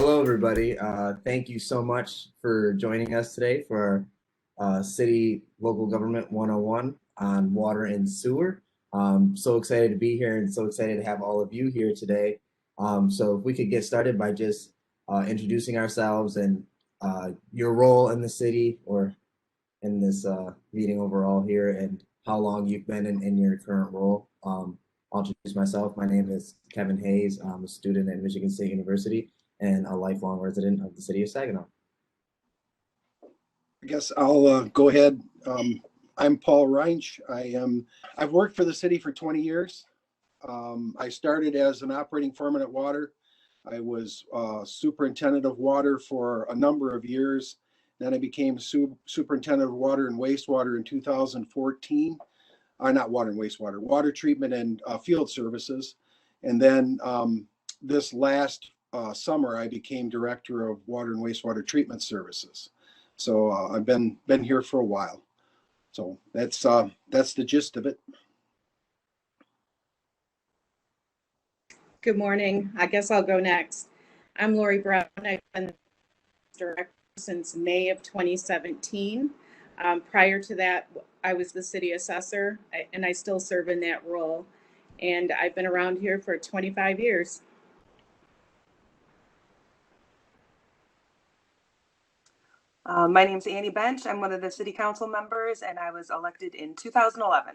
Hello, everybody. Thank you so much for joining us today for our City Local Government 101 on water and sewer. So excited to be here and so excited to have all of you here today. So if we could get started by just introducing ourselves and your role in the city or in this meeting overall here and how long you've been in your current role. I'll introduce myself. My name is Kevin Hayes. I'm a student at Michigan State University and a lifelong resident of the city of Saginaw. I guess I'll go ahead. I'm Paul Reinsch. I've worked for the city for 20 years. I started as an operating foreman at water. I was superintendent of water for a number of years. Then I became superintendent of water and wastewater in 2014. Not water and wastewater, water treatment and field services. And then this last summer, I became director of water and wastewater treatment services. So I've been here for a while. So that's the gist of it. Good morning. I guess I'll go next. I'm Lori Brown. I've been director since May of 2017. Prior to that, I was the city assessor, and I still serve in that role. And I've been around here for 25 years. My name's Annie Bench. I'm one of the city council members, and I was elected in 2011.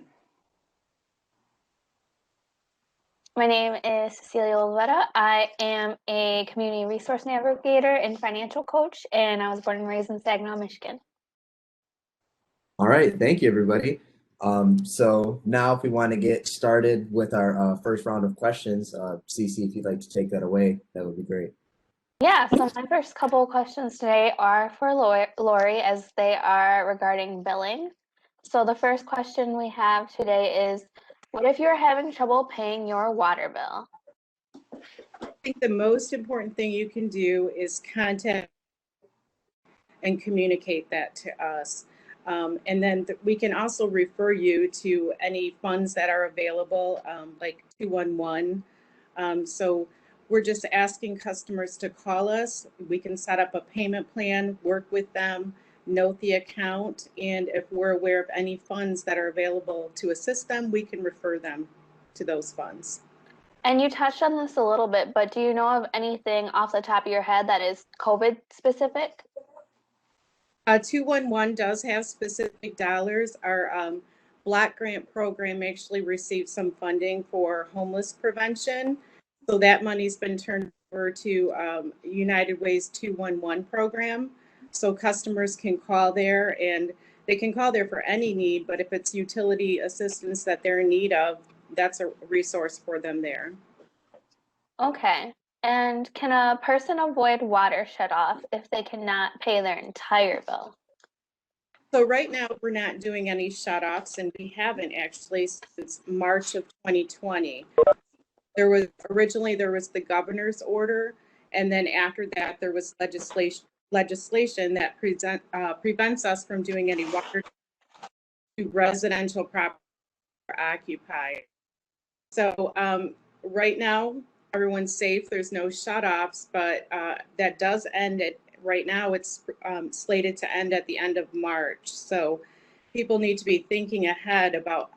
My name is Cecilia Olvera. I am a community resource navigator and financial coach, and I was born and raised in Saginaw, Michigan. All right, thank you, everybody. So now if we want to get started with our first round of questions, Cece, if you'd like to take that away, that would be great. Yeah, so my first couple of questions today are for Lori, as they are regarding billing. So the first question we have today is, what if you're having trouble paying your water bill? I think the most important thing you can do is contact and communicate that to us. And then we can also refer you to any funds that are available, like 211. So we're just asking customers to call us. We can set up a payment plan, work with them, note the account, and if we're aware of any funds that are available to assist them, we can refer them to those funds. And you touched on this a little bit, but do you know of anything off the top of your head that is COVID specific? 211 does have specific dollars. Our block grant program actually received some funding for homeless prevention. So that money's been turned over to United Way's 211 program. So customers can call there, and they can call there for any need, but if it's utility assistance that they're in need of, that's a resource for them there. Okay. And can a person avoid water shutoff if they cannot pay their entire bill? So right now we're not doing any shutoffs, and we haven't actually since March of 2020. There was the governor's order, and then after that there was legislation that prevents us from doing any water to residential property occupied. So right now everyone's safe. There's no shutoffs, but that does end at right now. It's slated to end at the end of March. So people need to be thinking ahead about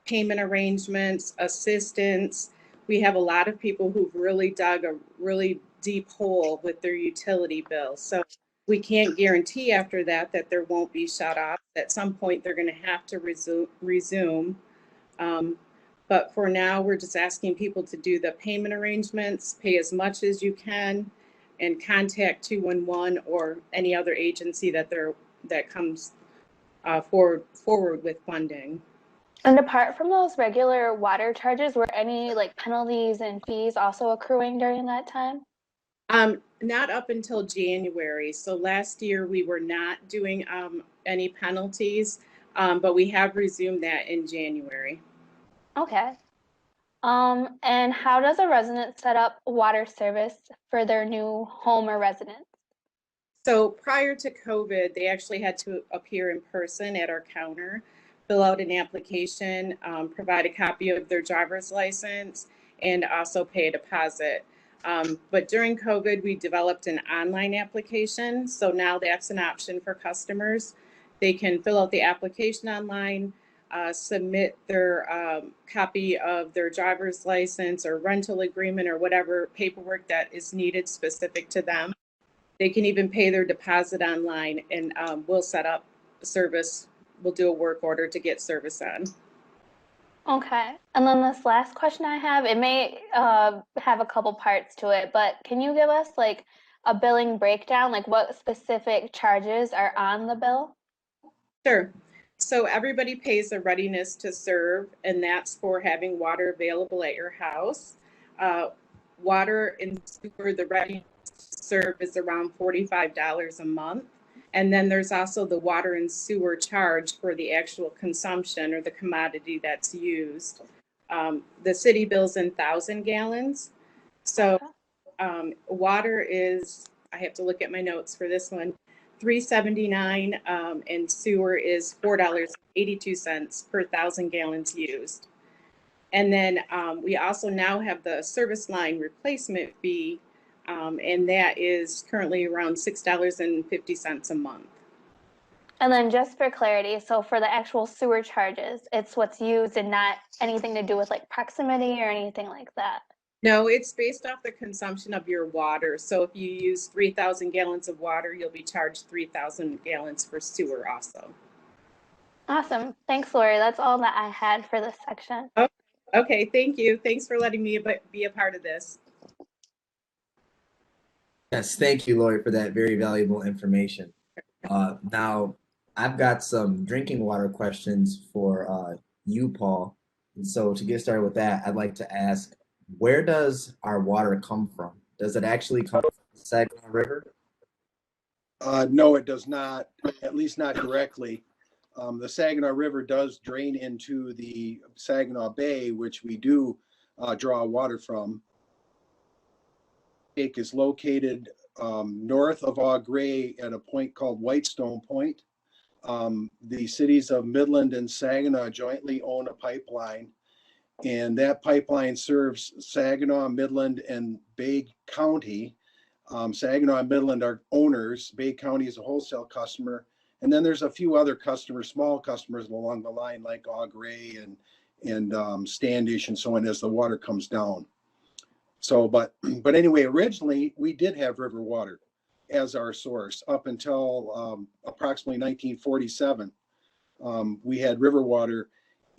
payment arrangements, assistance. We have a lot of people who've really dug a really deep hole with their utility bills. So we can't guarantee after that there won't be shutoffs. At some point, they're going to have to resume. But for now, we're just asking people to do the payment arrangements, pay as much as you can, and contact 211 or any other agency that comes forward with funding. And apart from those regular water charges, were any like penalties and fees also accruing during that time? Not up until January. So last year we were not doing any penalties, but we have resumed that in January. Okay. And how does a resident set up water service for their new home or residence? So prior to COVID, they actually had to appear in person at our counter, fill out an application, provide a copy of their driver's license, and also pay a deposit. But during COVID, we developed an online application. So now that's an option for customers. They can fill out the application online, submit their copy of their driver's license or rental agreement or whatever paperwork that is needed specific to them. They can even pay their deposit online, and we'll set up service. We'll do a work order to get service on. Okay. And then this last question I have, it may have a couple parts to it, but can you give us like a billing breakdown, like what specific charges are on the bill? Sure. So everybody pays a readiness to serve, and that's for having water available at your house. Water and sewer, the readiness to serve is around $45 a month. And then there's also the water and sewer charge for the actual consumption or the commodity that's used. The city bills in 1,000 gallons. So water is, I have to look at my notes for this one, $3.79, and sewer is $4.82 per 1,000 gallons used. And then we also now have the service line replacement fee, and that is currently around $6.50 a month. And then just for clarity, so for the actual sewer charges, it's what's used and not anything to do with like proximity or anything like that. No, it's based off the consumption of your water. So if you use 3,000 gallons of water, you'll be charged 3,000 gallons for sewer also. Awesome. Thanks, Lori. That's all that I had for this section. Oh, okay, thank you. Thanks for letting me be a part of this. Yes, thank you, Lori, for that very valuable information. Now, I've got some drinking water questions for you, Paul. And so to get started with that, I'd like to ask, where does our water come from? Does it actually come from the Saginaw River? No, it does not, at least not directly. The Saginaw River does drain into the Saginaw Bay, which we do draw water from. Lake is located north of Au Gres at a point called Whitestone Point. The cities of Midland and Saginaw jointly own a pipeline, and that pipeline serves Saginaw, Midland, and Bay County. Saginaw and Midland are owners. Bay County is a wholesale customer. And then there's a few other customers, small customers along the line, like Au Gres and Standish and so on, as the water comes down. So, but anyway, originally we did have river water as our source up until approximately 1947. We had river water,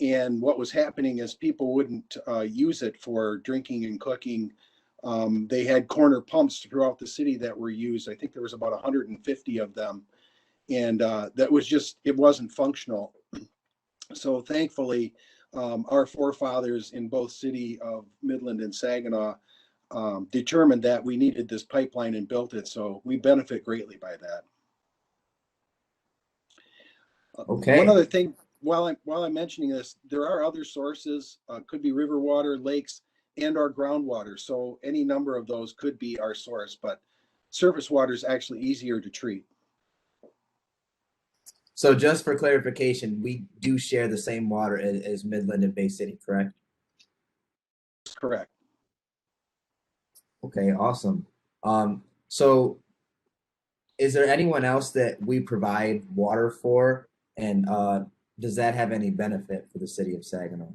and what was happening is people wouldn't use it for drinking and cooking. They had corner pumps throughout the city that were used. I think there was about 150 of them, and that was just, it wasn't functional. So thankfully, our forefathers in both city of Midland and Saginaw determined that we needed this pipeline and built it. So we benefit greatly by that. Okay. One other thing, while I'm mentioning this, there are other sources, could be river water, lakes, and our groundwater. So any number of those could be our source, but surface water is actually easier to treat. So just for clarification, we do share the same water as Midland and Bay City, correct? Correct. Okay, awesome. So is there anyone else that we provide water for? And does that have any benefit for the city of Saginaw?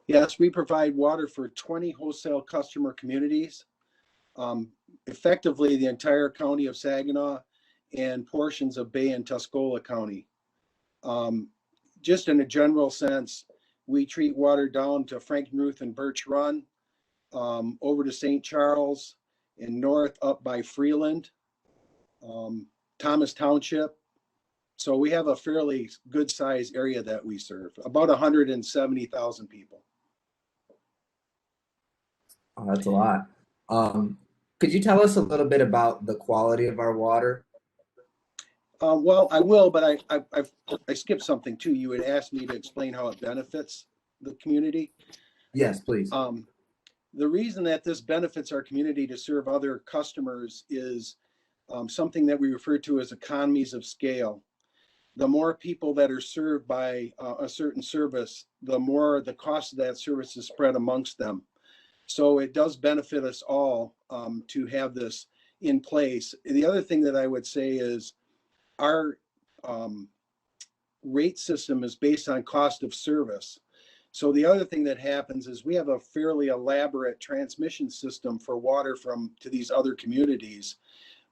Yes, we provide water for 20 wholesale customer communities, effectively the entire county of Saginaw and portions of Bay and Tuscola County. Just in a general sense, we treat water down to Frankenruth and Birch Run, over to St. Charles, and north up by Freeland, Thomas Township. So we have a fairly good sized area that we serve, about 170,000 people. Oh, that's a lot. Could you tell us a little bit about the quality of our water? Well, I will, but I skipped something too. You had asked me to explain how it benefits the community. Yes, please. The reason that this benefits our community to serve other customers is something that we refer to as economies of scale. The more people that are served by a certain service, the more the cost of that service is spread amongst them. So it does benefit us all to have this in place. The other thing that I would say is our rate system is based on cost of service. So the other thing that happens is we have a fairly elaborate transmission system for water to these other communities,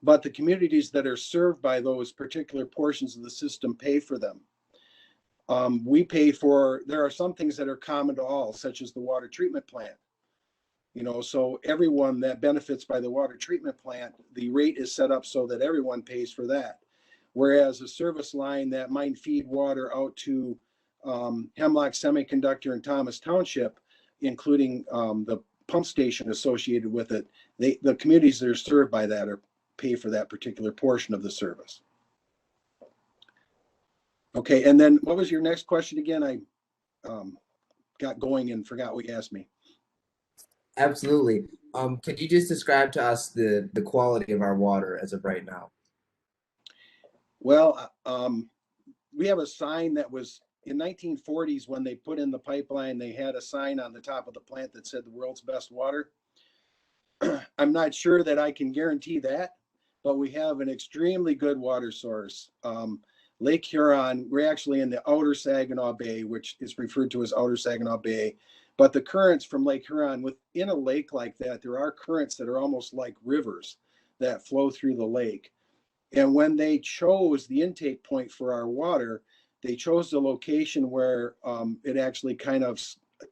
but the communities that are served by those particular portions of the system pay for them. We pay for, there are some things that are common to all, such as the water treatment plant. So everyone that benefits by the water treatment plant, the rate is set up so that everyone pays for that. Whereas a service line that might feed water out to Hemlock Semiconductor and Thomas Township, including the pump station associated with it, the communities that are served by that pay for that particular portion of the service. Okay, and then what was your next question again? I got going and forgot what you asked me. Absolutely. Could you just describe to us the quality of our water as of right now? Well, we have a sign that was in 1940s when they put in the pipeline. They had a sign on the top of the plant that said the world's best water. I'm not sure that I can guarantee that, but we have an extremely good water source. Lake Huron, we're actually in the outer Saginaw Bay, which is referred to as outer Saginaw Bay. But the currents from Lake Huron, within a lake like that, there are currents that are almost like rivers that flow through the lake. And when they chose the intake point for our water, they chose the location where it actually kind of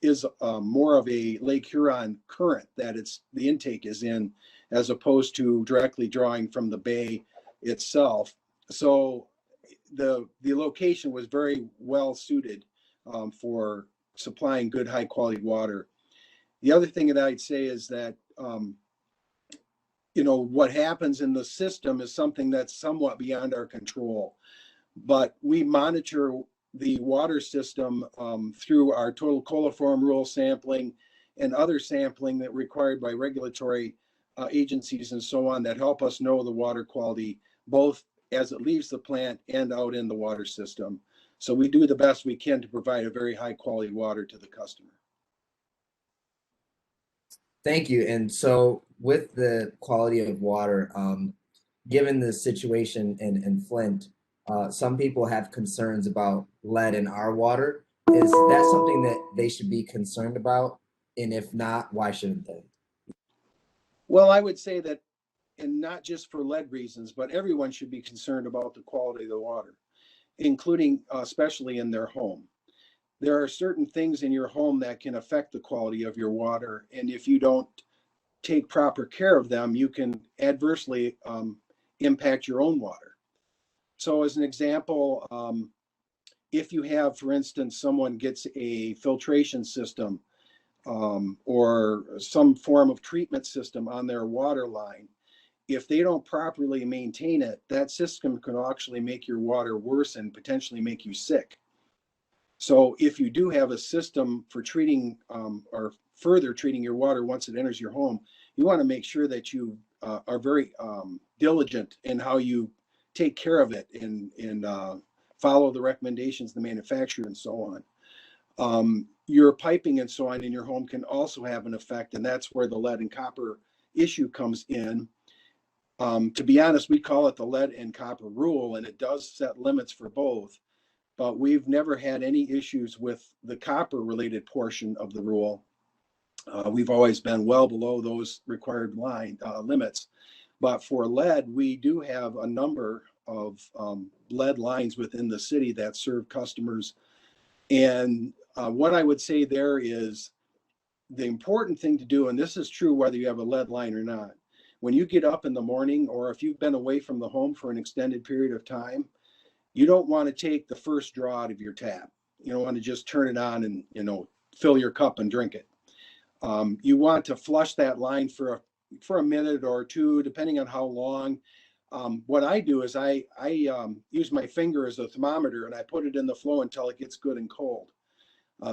is more of a Lake Huron current that the intake is in, as opposed to directly drawing from the bay itself. So the location was very well suited for supplying good, high quality water. The other thing that I'd say is that what happens in the system is something that's somewhat beyond our control, but we monitor the water system through our total coliform rule sampling and other sampling that required by regulatory agencies and so on that help us know the water quality, both as it leaves the plant and out in the water system. So we do the best we can to provide a very high quality water to the customer. Thank you. And so with the quality of water, given the situation in Flint, some people have concerns about lead in our water. Is that something that they should be concerned about? And if not, why shouldn't they? Well, I would say that, and not just for lead reasons, but everyone should be concerned about the quality of the water, including especially in their home. There are certain things in your home that can affect the quality of your water. And if you don't take proper care of them, you can adversely impact your own water. So as an example, if you have, for instance, someone gets a filtration system or some form of treatment system on their water line, if they don't properly maintain it, that system can actually make your water worse and potentially make you sick. So if you do have a system for treating or further treating your water once it enters your home, you want to make sure that you are very diligent in how you take care of it and follow the recommendations of the manufacturer and so on. Your piping and so on in your home can also have an effect, and that's where the lead and copper issue comes in. To be honest, we call it the lead and copper rule, and it does set limits for both. But we've never had any issues with the copper related portion of the rule. We've always been well below those required limits. But for lead, we do have a number of lead lines within the city that serve customers. And what I would say there is the important thing to do, and this is true whether you have a lead line or not, when you get up in the morning or if you've been away from the home for an extended period of time, you don't want to take the first draw out of your tap. You don't want to just turn it on and fill your cup and drink it. You want to flush that line for a minute or two, depending on how long. What I do is I use my finger as a thermometer and I put it in the flow until it gets good and cold.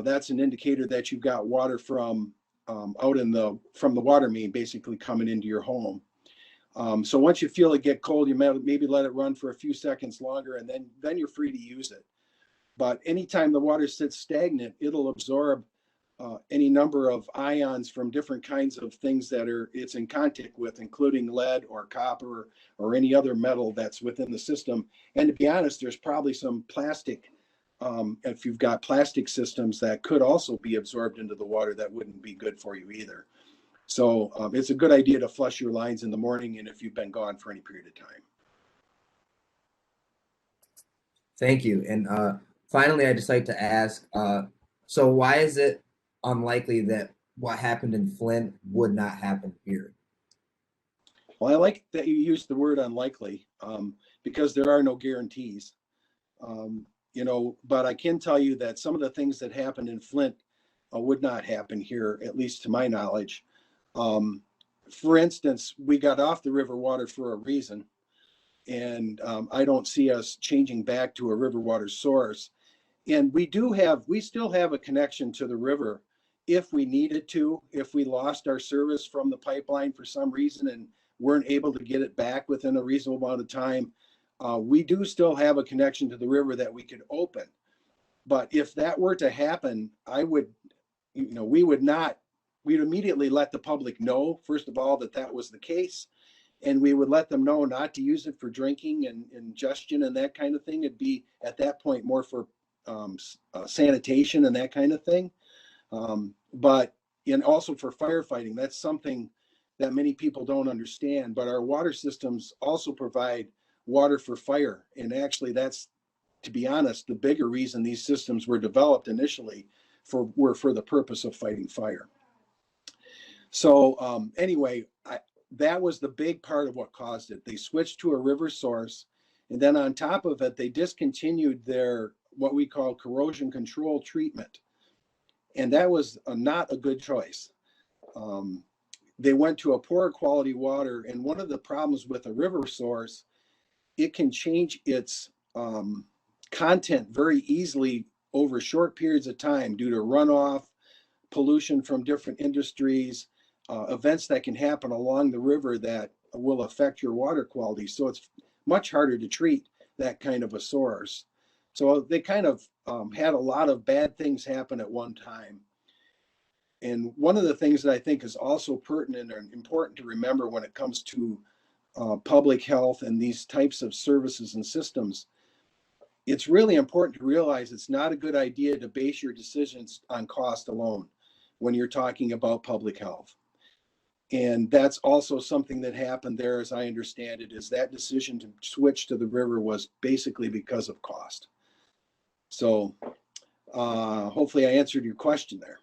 That's an indicator that you've got water from the water main basically coming into your home. So once you feel it get cold, you maybe let it run for a few seconds longer, and then you're free to use it. But anytime the water sits stagnant, it'll absorb any number of ions from different kinds of things that it's in contact with, including lead or copper or any other metal that's within the system. And to be honest, there's probably some plastic, if you've got plastic systems that could also be absorbed into the water, that wouldn't be good for you either. So it's a good idea to flush your lines in the morning and if you've been gone for any period of time. Thank you. And finally, I'd just like to ask, so why is it unlikely that what happened in Flint would not happen here? Well, I like that you used the word unlikely, because there are no guarantees. But I can tell you that some of the things that happened in Flint would not happen here, at least to my knowledge. For instance, we got off the river water for a reason, and I don't see us changing back to a river water source. And we still have a connection to the river if we needed to, if we lost our service from the pipeline for some reason and weren't able to get it back within a reasonable amount of time. We do still have a connection to the river that we could open. But if that were to happen, we'd immediately let the public know, first of all, that was the case. And we would let them know not to use it for drinking and ingestion and that kind of thing. It'd be at that point more for sanitation and that kind of thing. And also for firefighting. That's something that many people don't understand, but our water systems also provide water for fire. And that's, to be honest, the bigger reason these systems were developed initially were for the purpose of fighting fire. So anyway, that was the big part of what caused it. They switched to a river source, and then on top of it, they discontinued their what we call corrosion control treatment. And that was not a good choice. They went to a poorer quality water, and one of the problems with a river source, it can change its content very easily over short periods of time due to runoff, pollution from different industries, events that can happen along the river that will affect your water quality. So it's much harder to treat that kind of a source. So they kind of had a lot of bad things happen at one time. And one of the things that I think is also pertinent and important to remember when it comes to public health and these types of services and systems, it's really important to realize it's not a good idea to base your decisions on cost alone when you're talking about public health. And that's also something that happened there, as I understand it, is that decision to switch to the river was basically because of cost. So hopefully I answered your question there.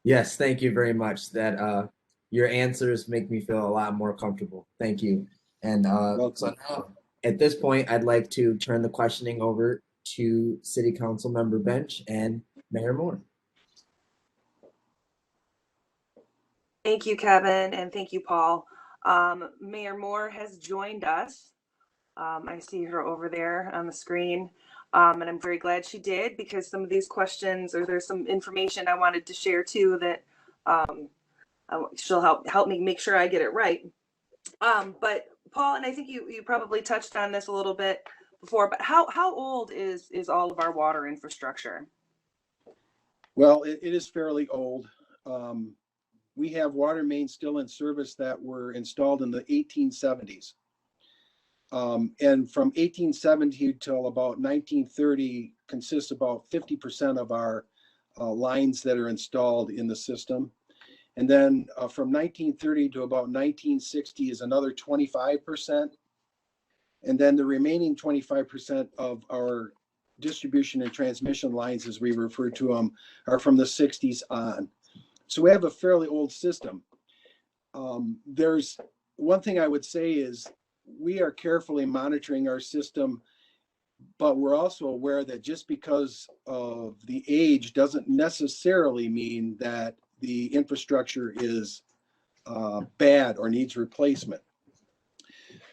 Yes, thank you very much. That your answers make me feel a lot more comfortable. Thank you. And so now, at this point, I'd like to turn the questioning over to City Council Member Bench and Mayor Moore. Thank you, Kevin, and thank you, Paul. Mayor Moore has joined us. I see her over there on the screen, and I'm very glad she did, because some of these questions, or there's some information I wanted to share too that she'll help me make sure I get it right. But Paul, and I think you probably touched on this a little bit before, but how old is all of our water infrastructure? Well, it is fairly old. We have water mains still in service that were installed in the 1870s. And from 1870 till about 1930 consists about 50% of our lines that are installed in the system. And then from 1930 to about 1960 is another 25%. And then the remaining 25% of our distribution and transmission lines, as we refer to them, are from the 60s on. So we have a fairly old system. There's one thing I would say is we are carefully monitoring our system, but we're also aware that just because of the age doesn't necessarily mean that the infrastructure is bad or needs replacement.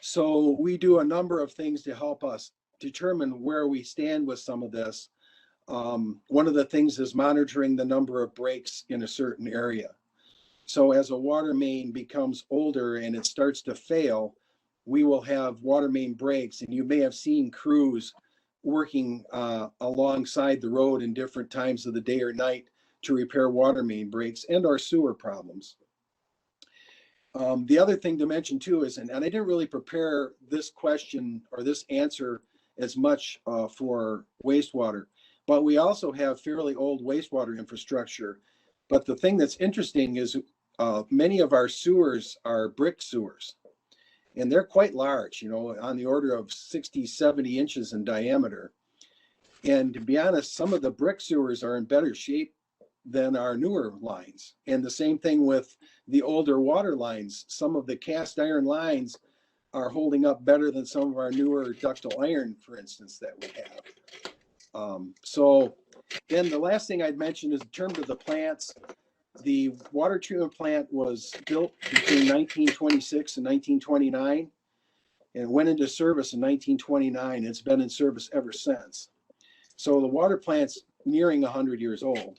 So we do a number of things to help us determine where we stand with some of this. One of the things is monitoring the number of breaks in a certain area. So as a water main becomes older and it starts to fail, we will have water main breaks, and you may have seen crews working alongside the road in different times of the day or night to repair water main breaks and our sewer problems. The other thing to mention too is, and I didn't really prepare this question or this answer as much for wastewater, but we also have fairly old wastewater infrastructure. But the thing that's interesting is many of our sewers are brick sewers, and they're quite large, you know, on the order of 60, 70 inches in diameter. And to be honest, some of the brick sewers are in better shape than our newer lines. And the same thing with the older water lines. Some of the cast iron lines are holding up better than some of our newer ductile iron, for instance, that we have. So then the last thing I'd mention is in terms of the plants, the water treatment plant was built between 1926 and 1929 and went into service in 1929. It's been in service ever since. So the water plant's nearing 100 years old.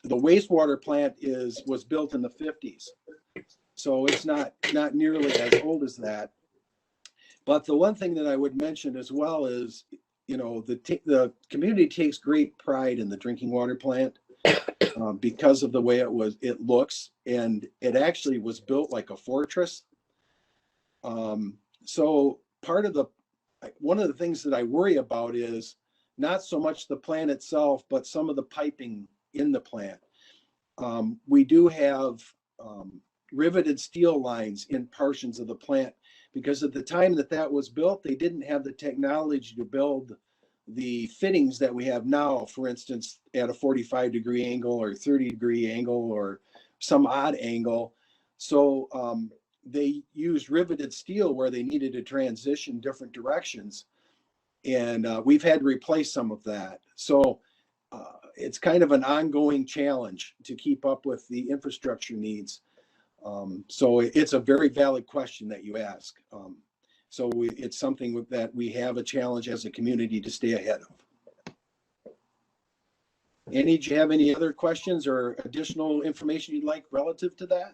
The wastewater plant was built in the 50s. So it's not nearly as old as that. But the one thing that I would mention as well is, you know, the community takes great pride in the drinking water plant. Because of the way it looks, and it actually was built like a fortress. So one of the things that I worry about is not so much the plant itself, but some of the piping in the plant. We do have riveted steel lines in portions of the plant because at the time that was built, they didn't have the technology to build the fittings that we have now, for instance, at a 45-degree angle or 30-degree angle or some odd angle. So they used riveted steel where they needed to transition different directions. And we've had to replace some of that. So it's kind of an ongoing challenge to keep up with the infrastructure needs. So it's a very valid question that you ask. So it's something that we have a challenge as a community to stay ahead of. Do you have any other questions or additional information you'd like relative to that?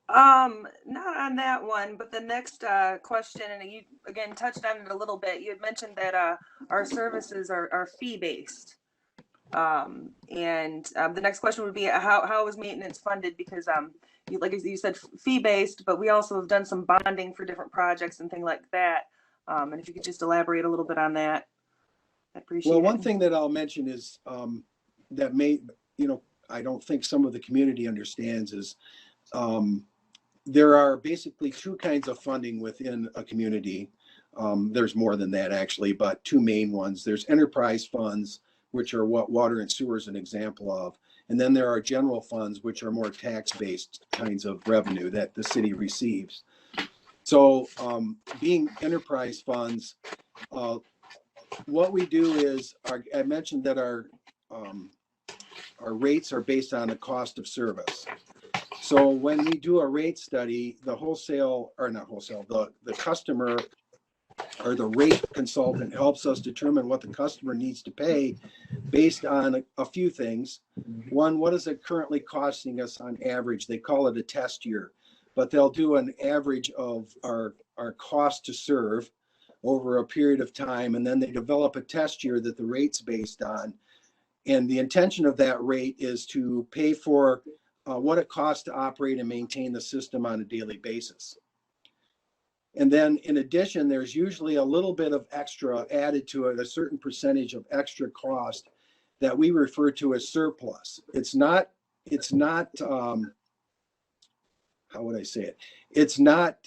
Not on that one, but the next question, and you again touched on it a little bit. You had mentioned that our services are fee-based. And the next question would be how is maintenance funded? Because like you said, fee-based, but we also have done some bonding for different projects and things like that. And if you could just elaborate a little bit on that, I appreciate it. Well, one thing that I'll mention is that I don't think some of the community understands is there are basically two kinds of funding within a community. There's more than that actually, but two main ones. There's enterprise funds, which are what water and sewer is an example of. And then there are general funds, which are more tax-based kinds of revenue that the city receives. So being enterprise funds, what we do is, I mentioned that our rates are based on the cost of service. So when we do a rate study, the customer or the rate consultant helps us determine what the customer needs to pay based on a few things. One, what is it currently costing us on average? They call it a test year, but they'll do an average of our cost to serve over a period of time, and then they develop a test year that the rate's based on. And the intention of that rate is to pay for what it costs to operate and maintain the system on a daily basis. And then in addition, there's usually a little bit of extra added to it, a certain percentage of extra cost that we refer to as surplus. It's not how would I say it? It's not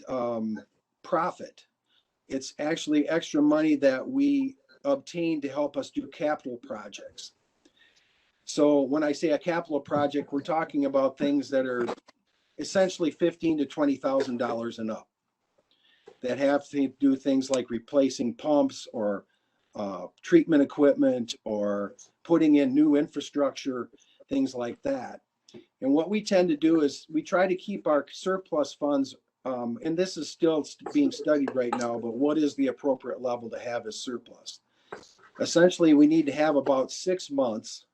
profit. It's actually extra money that we obtain to help us do capital projects. So when I say a capital project, we're talking about things that are essentially $15,000 to $20,000 and up, that have to do things like replacing pumps or treatment equipment or putting in new infrastructure, things like that. And what we tend to do is we try to keep our surplus funds, and this is still being studied right now, but what is the appropriate level to have as surplus? Essentially, we need to have about 6 months,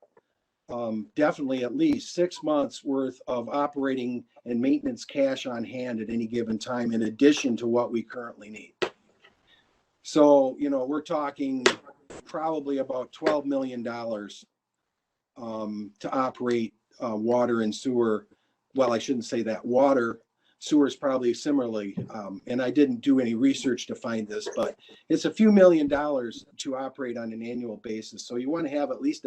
definitely at least 6 months worth of operating and maintenance cash on hand at any given time, in addition to what we currently need. So, we're talking probably about $12 million to operate water and sewer. Well, I shouldn't say that. Water, sewer is probably similarly. And I didn't do any research to find this, but it's a few $1,000,000 to operate on an annual basis. So you want to have at least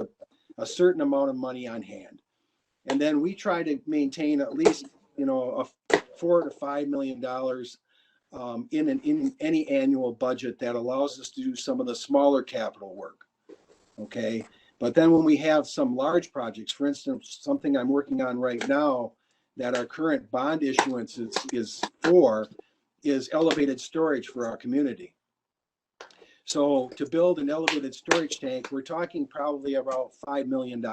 a certain amount of money on hand. And then we try to maintain at least, a $4 to $5 million in any annual budget that allows us to do some of the smaller capital work. Okay. But then when we have some large projects, for instance, something I'm working on right now that our current bond issuance is elevated storage for our community. So to build an elevated storage tank, we're talking probably about $5 million.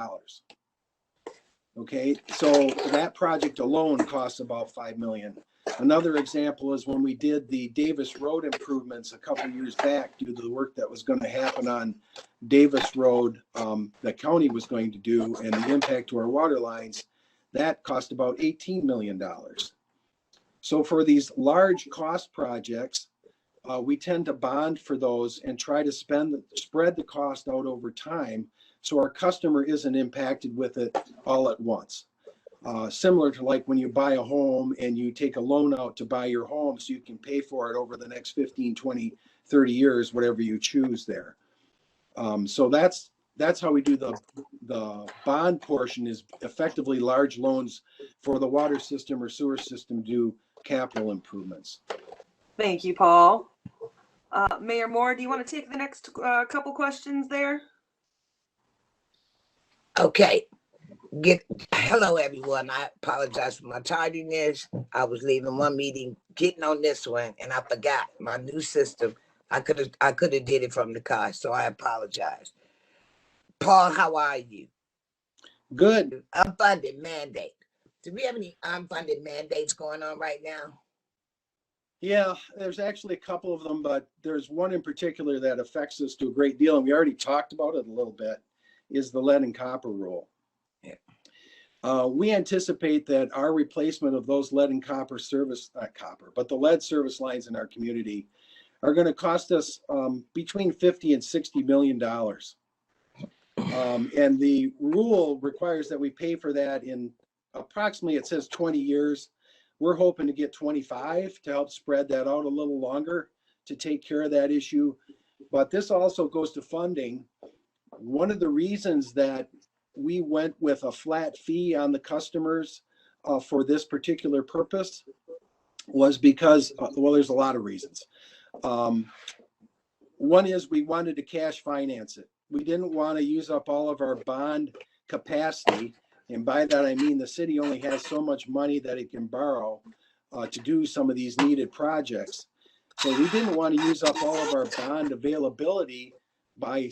Okay, so that project alone costs about $5 million. Another example is when we did the Davis Road improvements a couple of years back due to the work that was going to happen on Davis Road, the county was going to do, and the impact to our water lines, that cost about $18 million. So for these large cost projects, we tend to bond for those and try to spread the cost out over time so our customer isn't impacted with it all at once. Similar to like when you buy a home and you take a loan out to buy your home so you can pay for it over the next 15, 20, 30 years, whatever you choose there. So that's how we do the bond portion, is effectively large loans for the water system or sewer system to do capital improvements. Thank you, Paul. Mayor Moore, do you want to take the next couple questions there? Okay. Hello, everyone. I apologize for my tardiness. I was leaving one meeting, getting on this one, and I forgot my new system. I could have did it from the car, so I apologize. Paul, how are you? Good. Unfunded mandate. Do we have any unfunded mandates going on right now? Yeah, there's actually a couple of them, but there's one in particular that affects us to a great deal, and we already talked about it a little bit, is the lead and copper rule. Yeah. We anticipate that our replacement of those lead and copper the lead service lines in our community are going to cost us between $50 and $60 million. And the rule requires that we pay for that in approximately, it says 20 years. We're hoping to get 25 to help spread that out a little longer to take care of that issue. But this also goes to funding. One of the reasons that we went with a flat fee on the customers for this particular purpose was because, well, there's a lot of reasons. One is we wanted to cash finance it. We didn't want to use up all of our bond capacity. And by that, I mean the city only has so much money that it can borrow to do some of these needed projects. So we didn't want to use up all of our bond availability by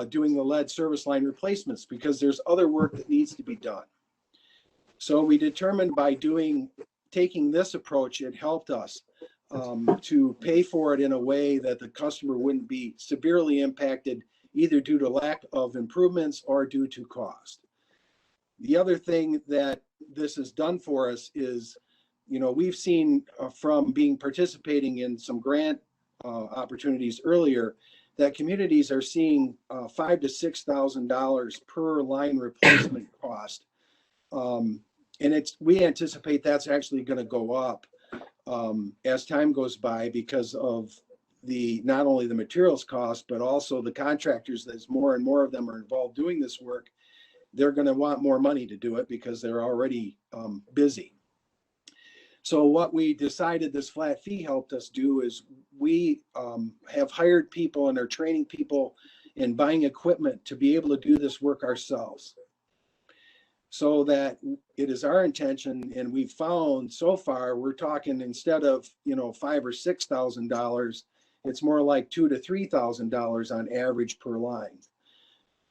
doing the lead service line replacements, because there's other work that needs to be done. So we determined by taking this approach, it helped us to pay for it in a way that the customer wouldn't be severely impacted, either due to lack of improvements or due to cost. The other thing that this has done for us is, we've seen from participating in some grant opportunities earlier, that communities are seeing $5,000 to $6,000 per line replacement cost. And we anticipate that's actually going to go up as time goes by, because of not only the materials cost, but also the contractors. As more and more of them are involved doing this work, they're going to want more money to do it because they're already busy. So what we decided this flat fee helped us do is we have hired people and are training people in buying equipment to be able to do this work ourselves. So that it is our intention, and we've found so far, we're talking, instead of $5,000 or $6,000, it's more like $2,000 to $3,000 on average per line.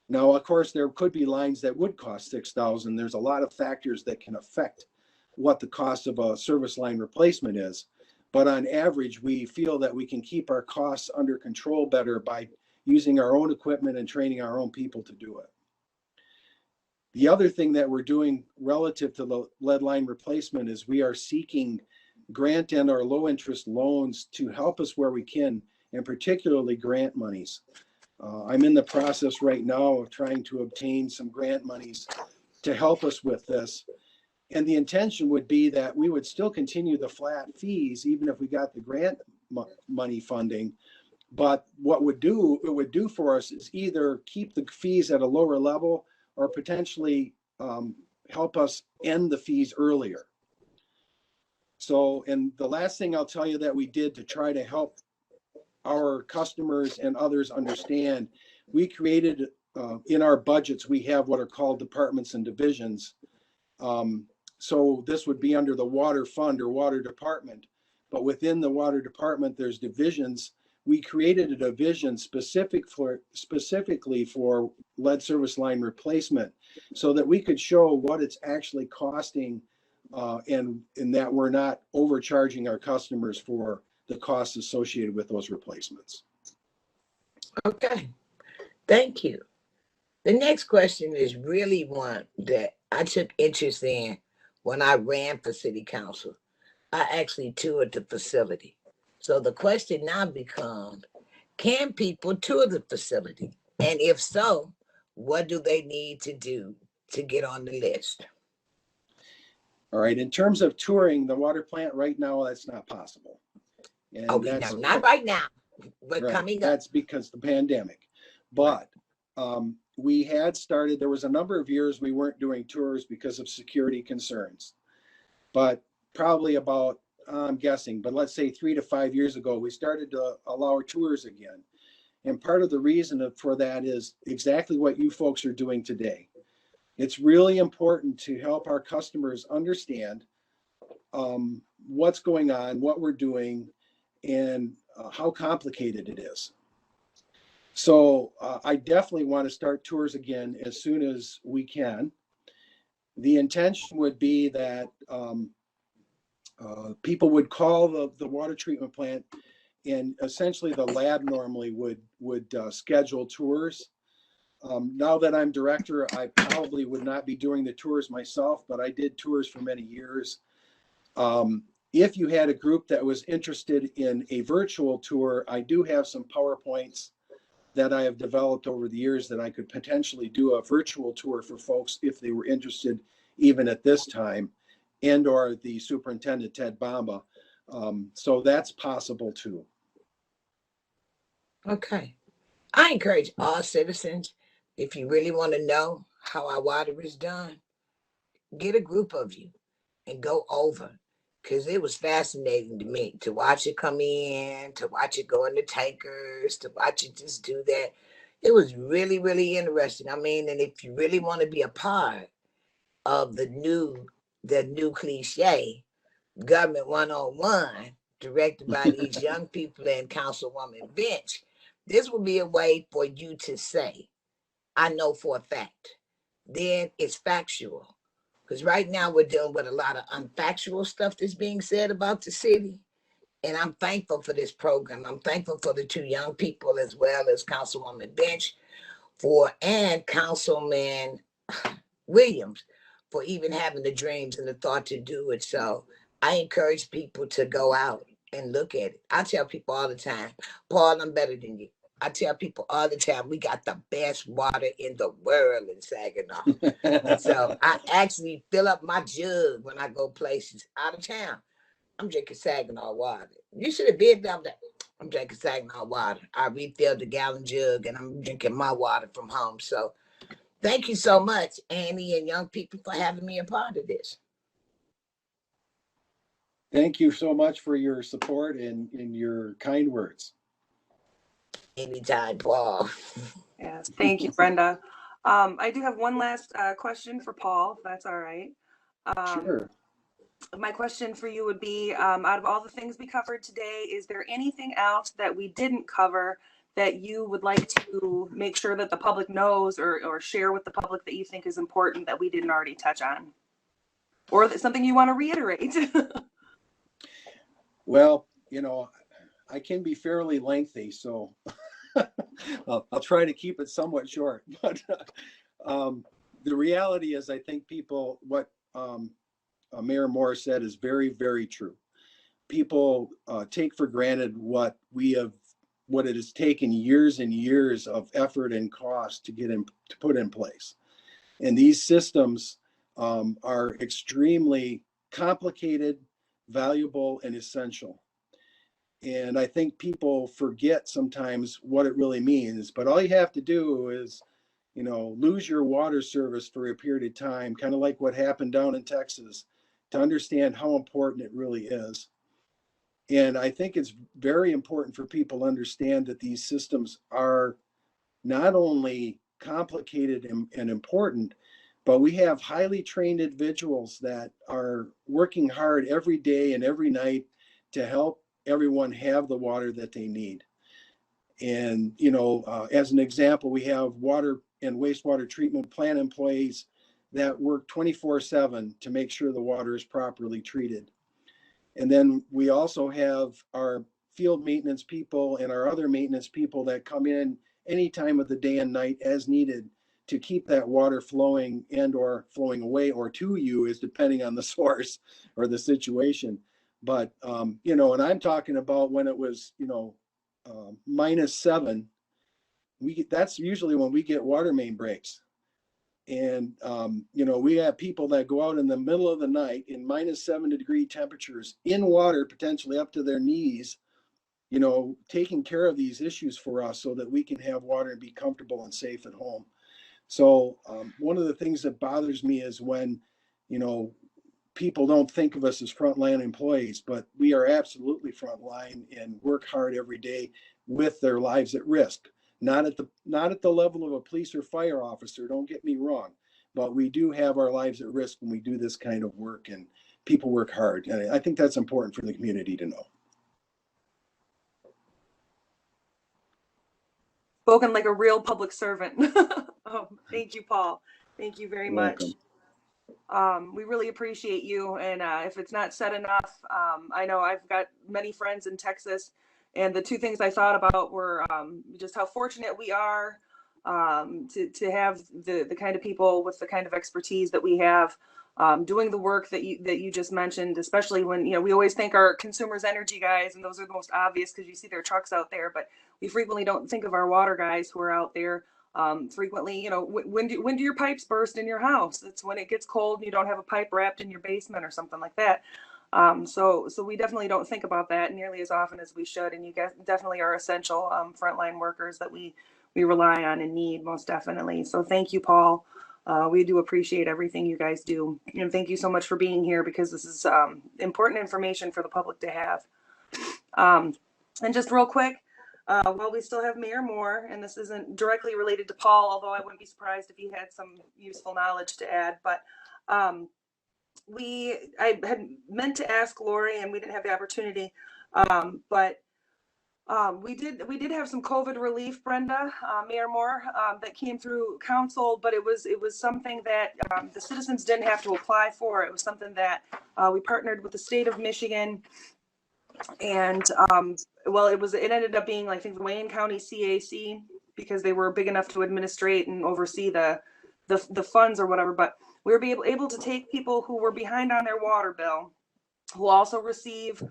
Now, of course, there could be lines that would cost $6,000. There's a lot of factors that can affect what the cost of a service line replacement is. But on average, we feel that we can keep our costs under control better by using our own equipment and training our own people to do it. The other thing that we're doing relative to the lead line replacement is we are seeking grant and or low interest loans to help us where we can and particularly grant monies. I'm in the process right now of trying to obtain some grant monies to help us with this. And the intention would be that we would still continue the flat fees, even if we got the grant money funding. But what it would do for us is either keep the fees at a lower level or potentially help us end the fees earlier. So, and the last thing I'll tell you that we did to try to help our customers and others understand, we created in our budgets, we have what are called departments and divisions. So this would be under the water fund or water department, but within the water department, there's divisions. We created a division specifically for lead service line replacement so that we could show what it's actually costing and that we're not overcharging our customers for the costs associated with those replacements. Okay, thank you. The next question is really one that I took interest in when I ran for city council. I actually toured the facility. So the question now becomes, can people tour the facility? And if so, what do they need to do to get on the list? All right, in terms of touring the water plant right now, that's not possible. And that's not right now, but right, coming up. That's because the pandemic. But we had started, there was a number of years we weren't doing tours because of security concerns. But probably about, I'm guessing, but let's say 3 to 5 years ago, we started to allow tours again. And part of the reason for that is exactly what you folks are doing today. It's really important to help our customers understand what's going on, what we're doing, and how complicated it is. So I definitely want to start tours again as soon as we can. The intention would be that people would call the water treatment plant, and essentially the lab normally would schedule tours. Now that I'm director, I probably would not be doing the tours myself, but I did tours for many years. If you had a group that was interested in a virtual tour, I do have some PowerPoints that I have developed over the years that I could potentially do a virtual tour for folks if they were interested, even at this time, and or the superintendent, Ted Bamba. So that's possible too. Okay. I encourage all citizens, if you really want to know how our water is done, get a group of you and go over. Because it was fascinating to me to watch it come in, to watch it go in the tankers, to watch it just do that. It was really, really interesting. I mean, and if you really want to be a part of the new cliche, Government 101, directed by these young people and Councilwoman Bench, this will be a way for you to say, I know for a fact. Then it's factual. Because right now we're dealing with a lot of unfactual stuff that's being said about the city. And I'm thankful for this program. I'm thankful for the two young people as well as Councilwoman Bench and Councilman Williams for even having the dreams and the thought to do it. So I encourage people to go out and look at it. I tell people all the time, Paul, I'm better than you. I tell people all the time, we got the best water in the world in Saginaw. And so I actually fill up my jug when I go places out of town. I'm drinking Saginaw water. You should have been down there. I'm drinking Saginaw water. I refilled the gallon jug and I'm drinking my water from home. So thank you so much, Annie and young people, for having me a part of this. Thank you so much for your support and your kind words. Anytime, Paul. Yes, thank you, Brenda. I do have one last question for Paul, if that's all right. Sure. My question for you would be, out of all the things we covered today, is there anything else that we didn't cover that you would like to make sure that the public knows or share with the public that you think is important that we didn't already touch on? Or that's something you want to reiterate? Well, I can be fairly lengthy, so I'll try to keep it somewhat short. But the reality is, I think what Mayor Moore said is very, very true. People take for granted what we have what it has taken years and years of effort and cost to put in place. And these systems are extremely complicated, valuable, and essential. And I think people forget sometimes what it really means, but all you have to do is, lose your water service for a period of time, kind of like what happened down in Texas, to understand how important it really is. And I think it's very important for people to understand that these systems are not only complicated and important, but we have highly trained individuals that are working hard every day and every night to help everyone have the water that they need. And, as an example, we have water and wastewater treatment plant employees that work 24/7 to make sure the water is properly treated. And then we also have our field maintenance people and our other maintenance people that come in any time of the day and night as needed to keep that water flowing and or flowing away or to you, is depending on the source or the situation. But, and I'm talking about when it was, -7, that's usually when we get water main breaks. And, we have people that go out in the middle of the night in -7-degree temperatures in water, potentially up to their knees, taking care of these issues for us so that we can have water and be comfortable and safe at home. So one of the things that bothers me is when, people don't think of us as frontline employees, but we are absolutely frontline and work hard every day with their lives at risk. Not at the level of a police or fire officer, don't get me wrong, but we do have our lives at risk when we do this kind of work, and people work hard. And I think that's important for the community to know. Spoken like a real public servant. Thank you, Paul. Thank you very much. We really appreciate you. And if it's not said enough, I know I've got many friends in Texas, and the two things I thought about were just how fortunate we are to have the kind of people with the kind of expertise that we have doing the work that you just mentioned, especially when, we always think our consumers energy guys, and those are the most obvious because you see their trucks out there, but we frequently don't think of our water guys who are out there. Frequently, when do your pipes burst in your house? It's when it gets cold and you don't have a pipe wrapped in your basement or something like that. So we definitely don't think about that nearly as often as we should. And you guys definitely are essential frontline workers that we rely on and need, most definitely. So thank you, Paul. We do appreciate everything you guys do. And thank you so much for being here, because this is important information for the public to have. And just real quick, while we still have Mayor Moore, and this isn't directly related to Paul, although I wouldn't be surprised if he had some useful knowledge to add, but I had meant to ask Lori and we didn't have the opportunity, but we did have some COVID relief, Brenda, Mayor Moore, that came through council, but it was something that the citizens didn't have to apply for. It was something that we partnered with the state of Michigan, and it ended up being, I think, the Wayne County CAC, because they were big enough to administrate and oversee the funds or whatever. But we were able to take people who were behind on their water bill, who also receive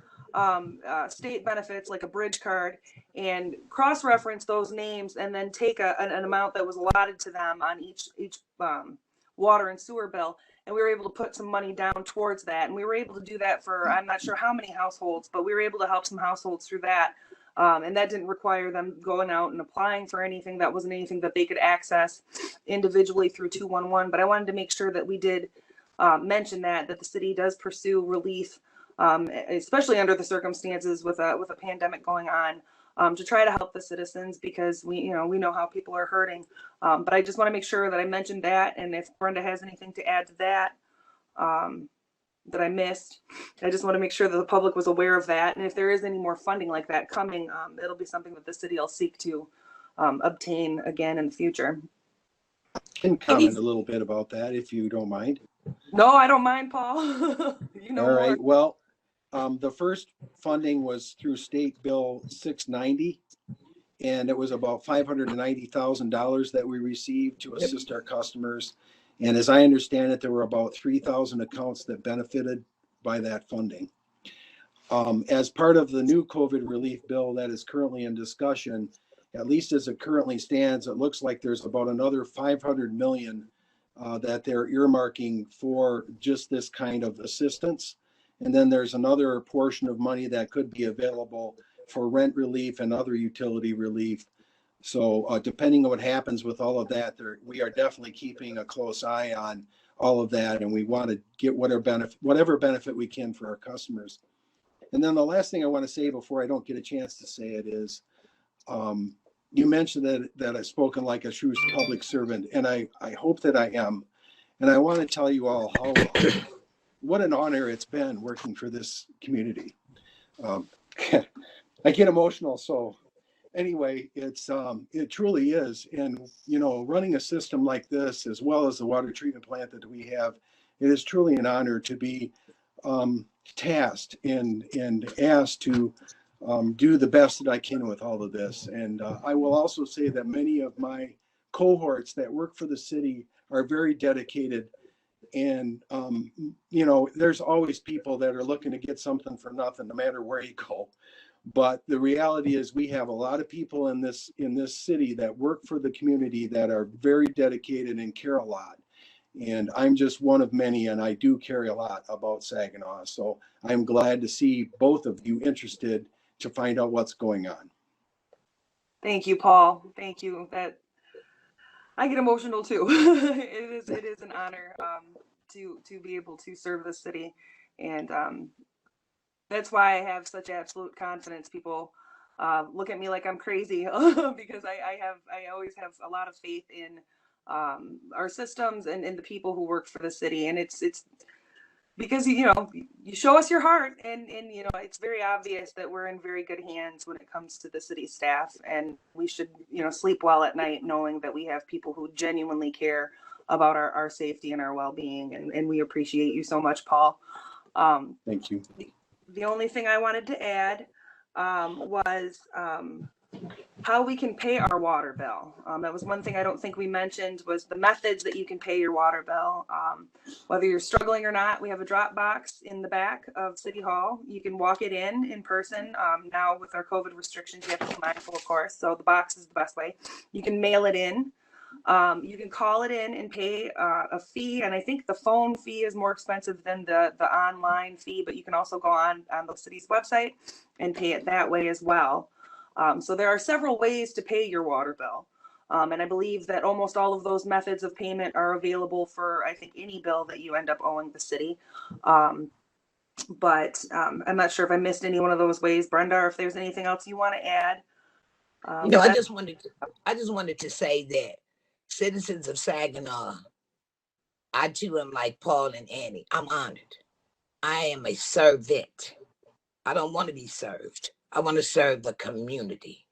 state benefits like a bridge card, and cross-reference those names, and then take an amount that was allotted to them on each water and sewer bill. And we were able to put some money down towards that. And we were able to do that for, I'm not sure how many households, but we were able to help some households through that. And that didn't require them going out and applying for anything. That wasn't anything that they could access individually through 211. But I wanted to make sure that we did mention that the city does pursue relief, especially under the circumstances with a pandemic going on, to try to help the citizens, because we know how people are hurting. But I just want to make sure that I mentioned that, and if Brenda has anything to add to that that I missed, I just want to make sure that the public was aware of that. And if there is any more funding like that coming, it'll be something that the city will seek to obtain again in the future. I can comment a little bit about that, if you don't mind. No, I don't mind, Paul. All right. Well, the first funding was through State Bill 690, and it was about $590,000 that we received to assist our customers. And as I understand it, there were about 3,000 accounts that benefited by that funding. As part of the new COVID relief bill that is currently in discussion, at least as it currently stands, it looks like there's about another 500 million that they're earmarking for just this kind of assistance. And then there's another portion of money that could be available for rent relief and other utility relief. So depending on what happens with all of that, we are definitely keeping a close eye on all of that, and we want to get whatever benefit we can for our customers. And then the last thing I want to say before I don't get a chance to say it is, you mentioned that I've spoken like a true public servant, and I hope that I am. And I want to tell you all what an honor it's been working for this community. I get emotional, so anyway, it truly is. And running a system like this, as well as the water treatment plant that we have, it is truly an honor to be tasked and asked to do the best that I can with all of this. And I will also say that many of my cohorts that work for the city are very dedicated. And, there's always people that are looking to get something for nothing, no matter where you go. But the reality is we have a lot of people in this city that work for the community that are very dedicated and care a lot. And I'm just one of many, and I do care a lot about Saginaw. So I'm glad to see both of you interested to find out what's going on. Thank you, Paul. Thank you. That I get emotional too. It is an honor to be able to serve the city, and that's why I have such absolute confidence. People look at me like I'm crazy because I always have a lot of faith in our systems and in the people who work for the city, and it's because you show us your heart, and it's very obvious that we're in very good hands when it comes to the city staff, and we should sleep well at night knowing that we have people who genuinely care about our safety and our well-being, and we appreciate you so much, Paul. Thank you. The only thing I wanted to add was how we can pay our water bill. That was one thing I don't think we mentioned, was the methods that you can pay your water bill. Whether you're struggling or not, we have a drop box in the back of City Hall. You can walk it in person. Now with our COVID restrictions, you have to be mindful, of course. So the box is the best way. You can mail it in. You can call it in and pay a fee, and I think the phone fee is more expensive than the online fee, but you can also go on the city's website and pay it that way as well. So there are several ways to pay your water bill, and I believe that almost all of those methods of payment are available for, I think, any bill that you end up owing the city. But I'm not sure if I missed any one of those ways, Brenda, or if there's anything else you want to add. I just wanted to say that citizens of Saginaw, I too am like Paul and Annie. I'm honored. I am a servant. I don't want to be served. I want to serve the community.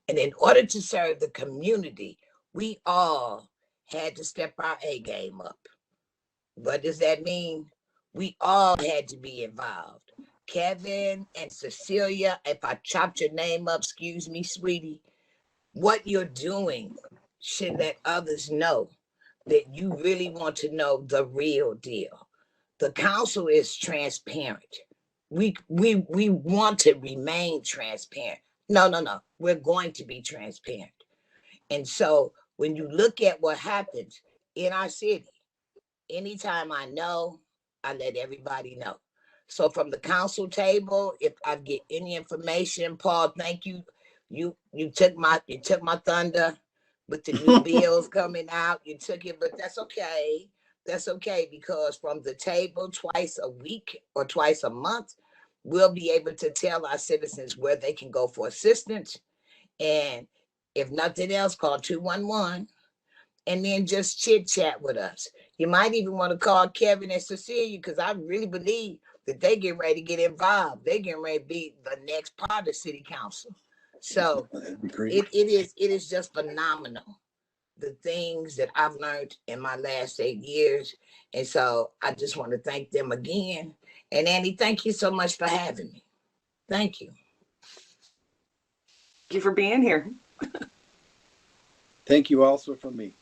And in order to serve the community, we all had to step our A game up. What does that mean? We all had to be involved. Kevin and Cecilia, if I chopped your name up, excuse me, sweetie, what you're doing should let others know that you really want to know the real deal. The council is transparent. We want to remain transparent. No. We're going to be transparent. And so when you look at what happens in our city, anytime I know, I let everybody know. So from the council table, if I get any information, Paul, thank you. You took my thunder with the new bills coming out. You took it, but that's okay. That's okay, because from the table twice a week or twice a month, we'll be able to tell our citizens where they can go for assistance. And if nothing else, call 211 and then just chit chat with us. You might even want to call Kevin and Cecilia, because I really believe that they get ready to get involved. They getting ready to be the next part of city council. So it is just phenomenal, the things that I've learned in my last 8 years. And so I just want to thank them again. And Annie, thank you so much for having me. Thank you. Thank you for being here. Thank you also from me.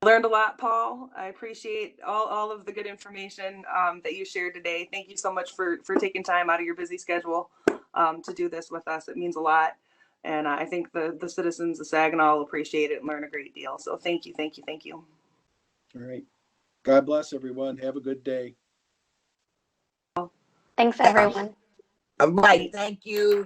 learned a lot, Paul. I appreciate all of the good information that you shared today. Thank you so much for taking time out of your busy schedule to do this with us. It means a lot. And I think the citizens of Saginaw will appreciate it and learn a great deal. So thank you, thank you, thank you. All right. God bless everyone. Have a good day. Thanks, everyone. All right. Thank you.